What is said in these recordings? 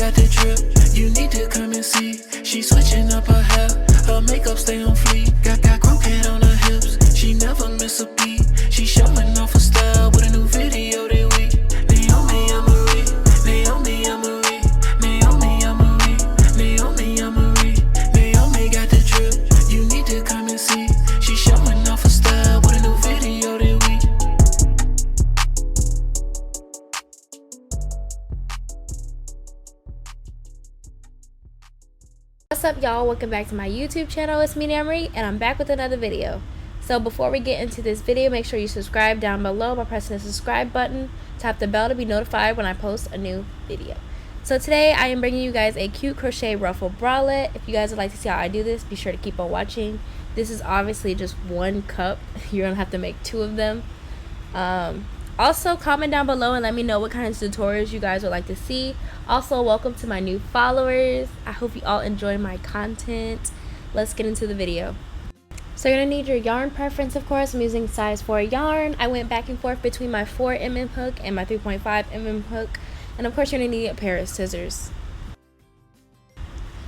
got the drip, you need to come and see. She switching up her hair, her makeup stay on fleek. Got croquet on her hips, she never miss a beat. She showing off her style with a new video this week. Naomi, I'm Marie, Naomi, I'm Marie, Naomi, I'm Marie, Naomi, I'm Marie. Naomi got the drip, you need to come and see. She showing off her style with a new video this week. What's up, y'all? Welcome back to my YouTube channel. It's me, Naomi, and I'm back with another video. So before we get into this video, make sure you subscribe down below by pressing the subscribe button. Tap the bell to be notified when I post a new video. So today I am bringing you guys a cute crochet ruffle bralette. If you guys would like to see how I do this, be sure to keep on watching. This is obviously just one cup. You're gonna have to make two of them. Also, comment down below and let me know what kind of tutorials you guys would like to see. Also, welcome to my new followers. I hope you all enjoy my content. Let's get into the video. So you're going to need your yarn preference, of course. I'm using size 4 yarn. I went back and forth between my 4mm hook and my 3.5mm hook. And of course, you're going to need a pair of scissors.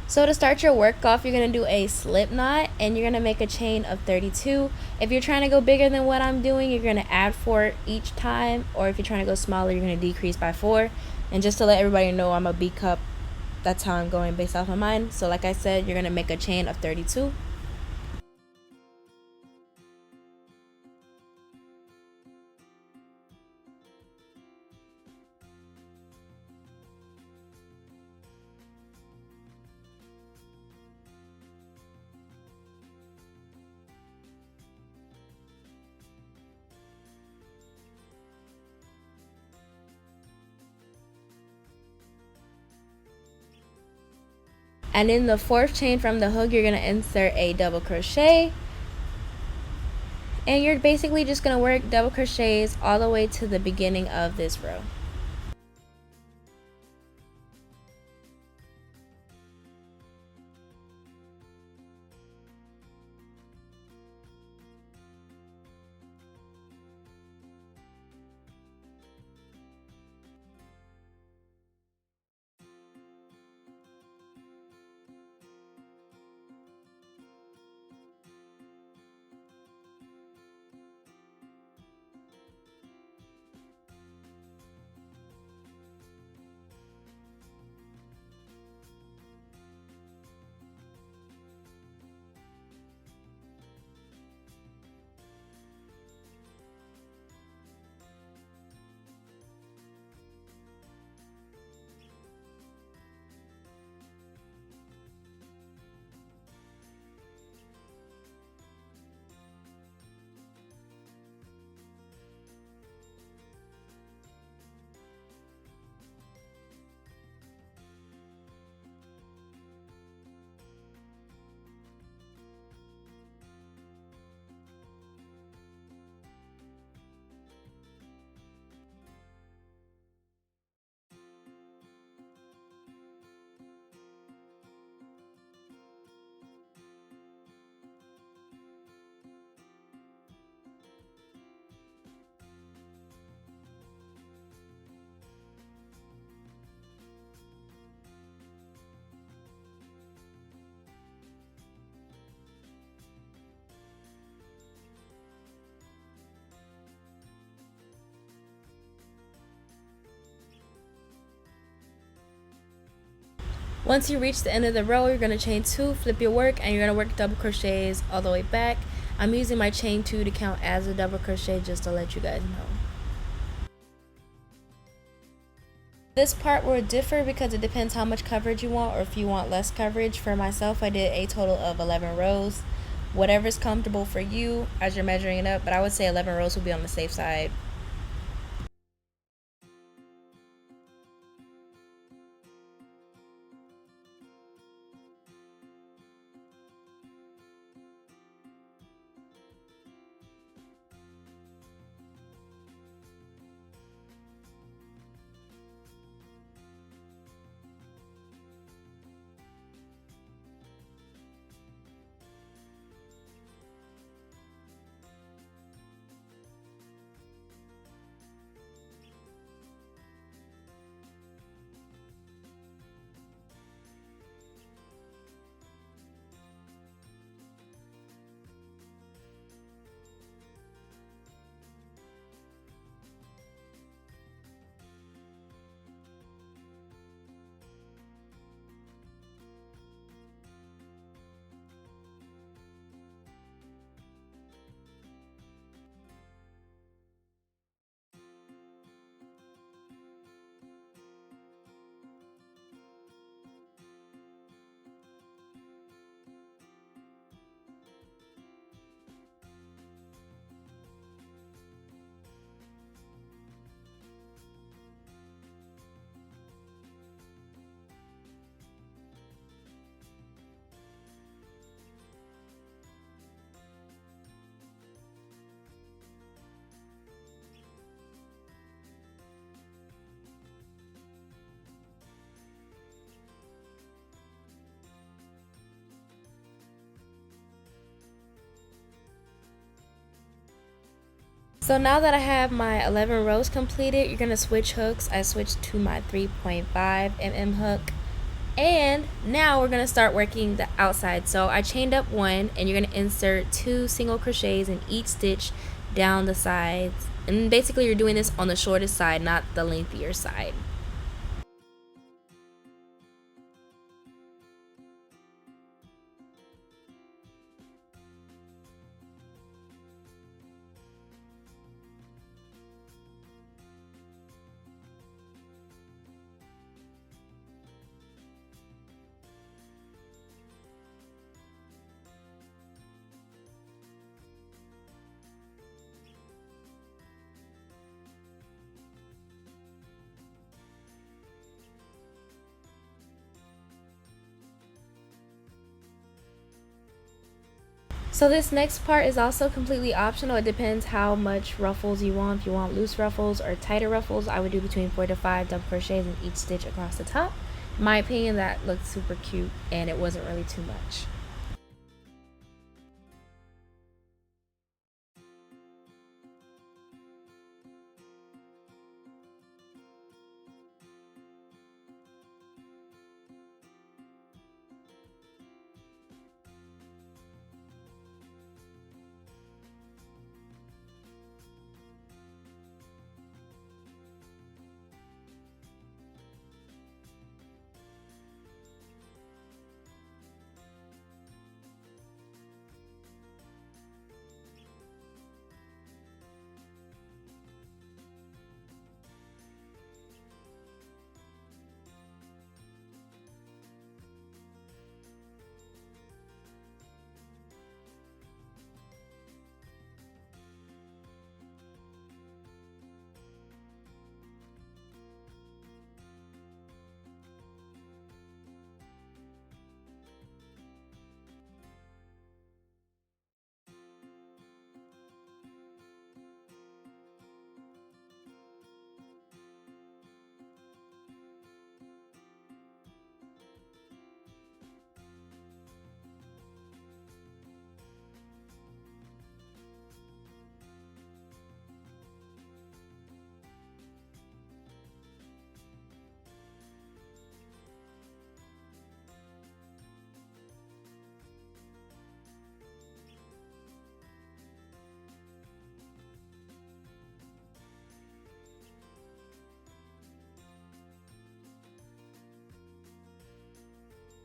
So to start your work off, you're going to do a slip knot and you're going to make a chain of 32. If you're trying to go bigger than what I'm doing, you're going to add 4 each time. Or if you're trying to go smaller, you're going to decrease by 4. And just to let everybody know, I'm a B cup. That's how I'm going based off of mine. So like I said, you're going to make a chain of 32. And in the 4th chain from the hook, you're going to insert a double crochet. And you're basically just going to work double crochets all the way to the beginning of this row. Once you reach the end of the row, you're going to chain 2, flip your work, and you're going to work double crochets all the way back. I'm using my chain 2 to count as a double crochet just to let you guys know. This part will differ because it depends how much coverage you want or if you want less coverage. For myself, I did a total of 11 rows. Whatever's comfortable for you as you're measuring it up, but I would say 11 rows will be on the safe side. So now that I have my 11 rows completed, you're going to switch hooks. I switched to my 3.5 mm hook. And now we're going to start working the outside. So I chained up one, and you're going to insert 2 single crochets in each stitch down the sides. And basically you're doing this on the shortest side, not the lengthier side. So this next part is also completely optional. It depends how much ruffles you want. If you want loose ruffles or tighter ruffles, I would do between 4 to 5 double crochets in each stitch across the top. In my opinion, that looked super cute and it wasn't really too much.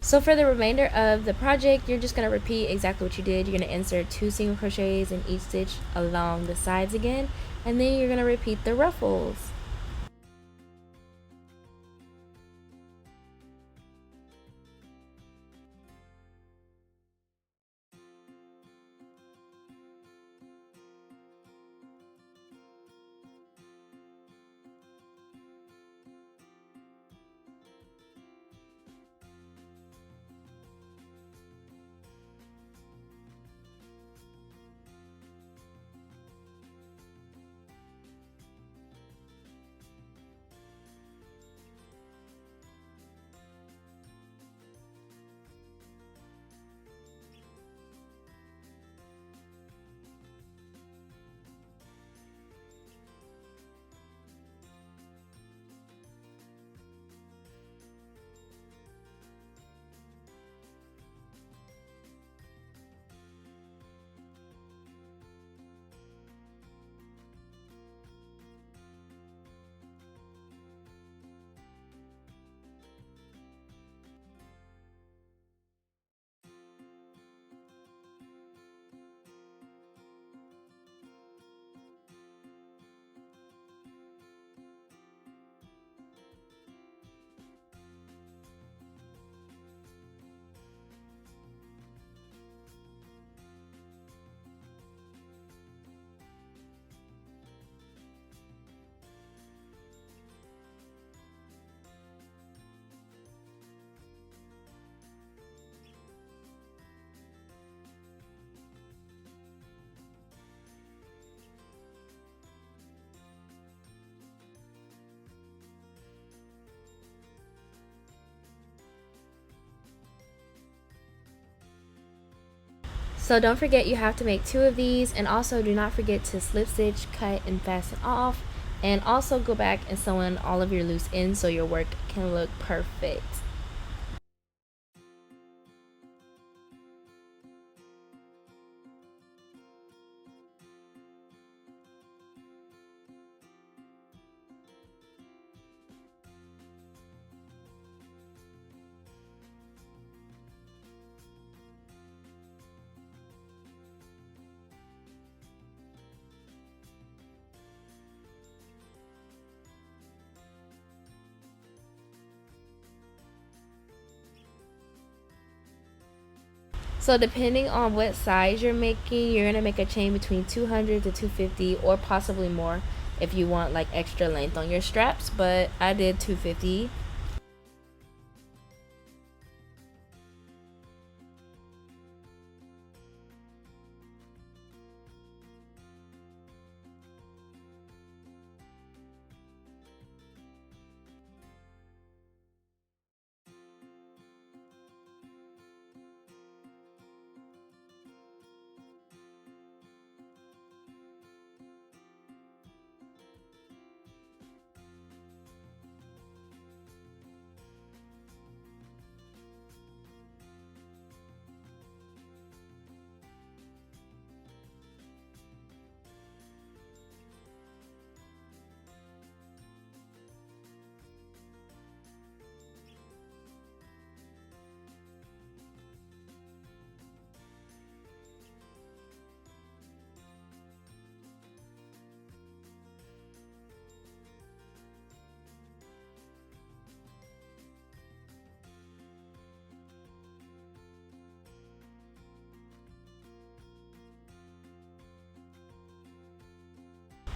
So for the remainder of the project, you're just going to repeat exactly what you did. You're going to insert 2 single crochets in each stitch along the sides again, and then you're going to repeat the ruffles. So don't forget you have to make 2 of these, and also do not forget to slip stitch, cut, and fasten off, and also go back and sew in all of your loose ends so your work can look perfect. So depending on what size you're making, you're gonna make a chain between 200 to 250 or possibly more if you want like extra length on your straps, but I did 250.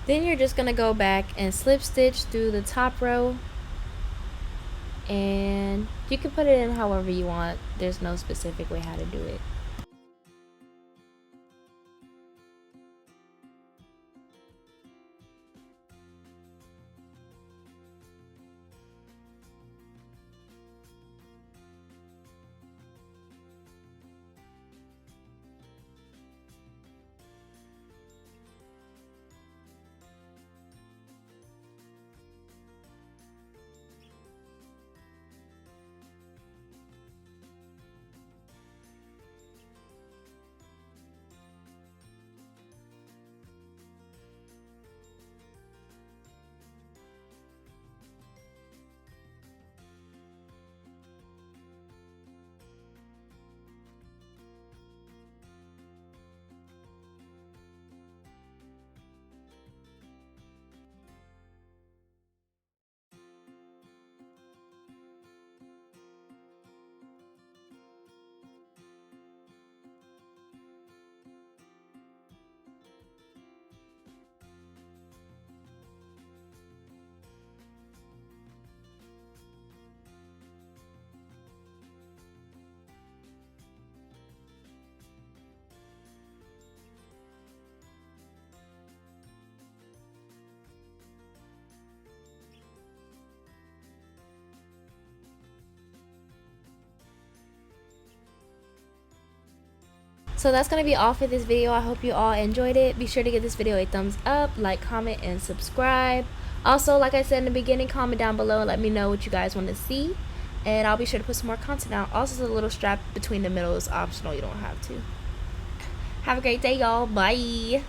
Then you're just gonna go back and slip stitch through the top row, and you can put it in however you want. There's no specific way how to do it. So that's going to be all for this video. I hope you all enjoyed it. Be sure to give this video a thumbs up, like, comment, and subscribe. Also, like I said in the beginning, comment down below and let me know what you guys want to see. And I'll be sure to put some more content out. Also, the little strap between the middle is optional. You don't have to. Have a great day, y'all. Bye.